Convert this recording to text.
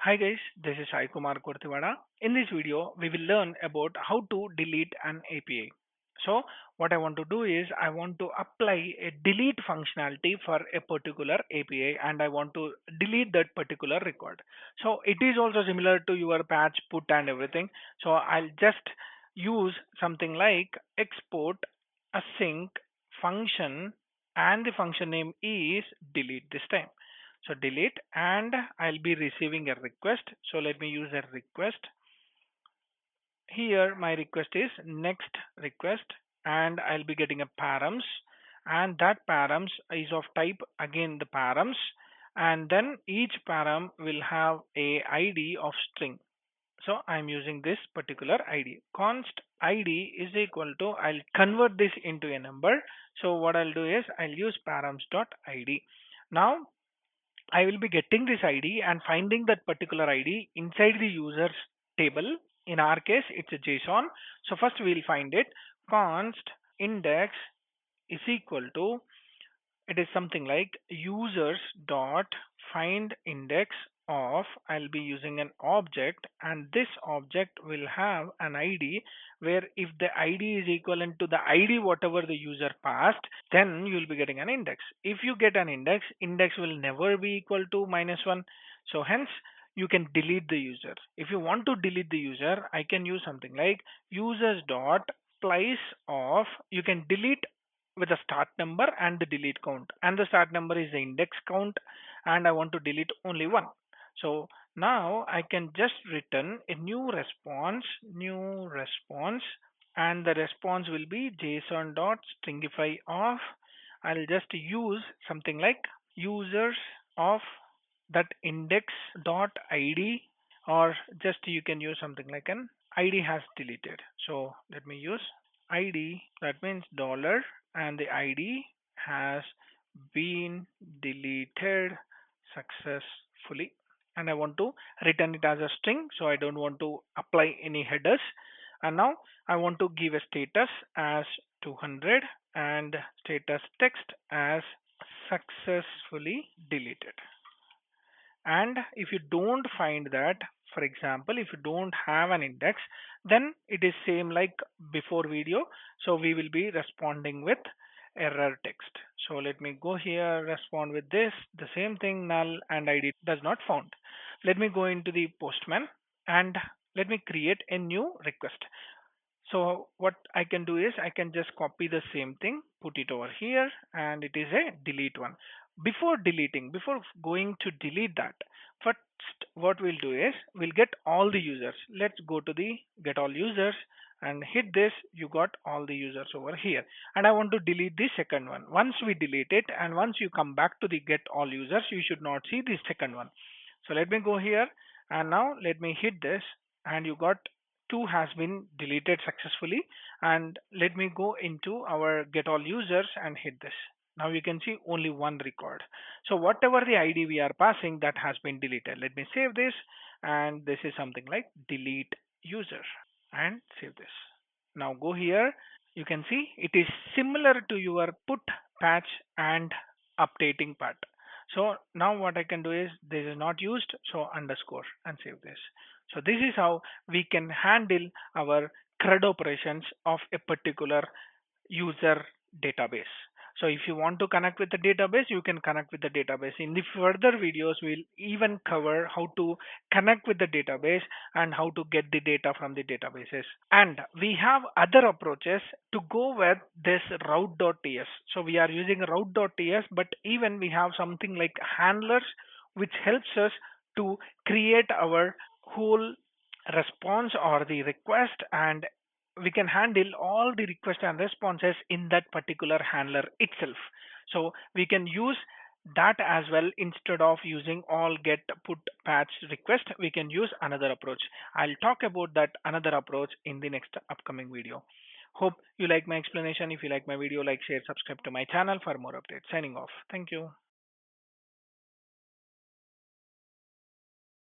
Hi guys, this is Sai Kumar Kurtiwada. In this video, we will learn about how to delete an API. So what I want to do is I want to apply a delete functionality for a particular API and I want to delete that particular record. So it is also similar to your patch, put and everything. So I'll just use something like export async function and the function name is delete this time. So delete and I'll be receiving a request. So let me use a request. Here my request is next request and I'll be getting a params and that params is of type again the params and then each param will have a ID of string. So I'm using this particular ID. Const ID is equal to, I'll convert this into a number. So what I'll do is I'll use params.id. Now I will be getting this ID and finding that particular ID inside the user's table. In our case, it's a JSON. So first we'll find it. Const index is equal to, it is something like users dot find index of, I'll be using an object and this object will have an ID where if the ID is equivalent to the ID whatever the user passed, then you'll be getting an index. If you get an index, index will never be equal to -1. So hence you can delete the user. If you want to delete the user, I can use something like users dot place of, you can delete with the start number and the delete count, and the start number is the index count and I want to delete only one. So now I can just return a new response, and the response will be JSON dot stringify of, I'll just use something like users of that index dot id, or just you can use something like an id has deleted. So let me use id, that means dollar and the id has been deleted successfully, and I want to return it as a string, so I don't want to apply any headers. And now I want to give a status as 200 and status text as successfully deleted. And if you don't find that, for example, if you don't have an index, then it is same like before video. So we will be responding with error text. So let me go here, respond with this, the same thing, null and id does not found. Let me go into the postman and let me create a new request. So what I can do is I can just copy the same thing, put it over here, and it is a delete one. Before going to delete that, first what we'll do is we'll get all the users. Let's go to the get all users and hit this. You got all the users over here. And I want to delete the second one. Once we delete it and once you come back to the get all users, you should not see the second one. So let me go here and now let me hit this and you got 2 has been deleted successfully. And let me go into our get all users and hit this. Now you can see only one record. So whatever the ID we are passing, that has been deleted. Let me save this, and this is something like delete user and save this. Now go here. You can see it is similar to your put, patch and updating part. So now what I can do is this is not used, so underscore and save this. So this is how we can handle our CRUD operations of a particular user database. So if you want to connect with the database, you can connect with the database. In the further videos, we'll even cover how to connect with the database and how to get the data from the databases. And we have other approaches to go with this route.ts. So we are using route.ts, but even we have something like handlers, which helps us to create our whole response or the request, and we can handle all the requests and responses in that particular handler itself. So we can use that as well. Instead of using all get, put, patch, request, we can use another approach. I'll talk about that another approach in the next upcoming video. Hope you like my explanation. If you like my video, like, share, subscribe to my channel for more updates. Signing off. Thank you.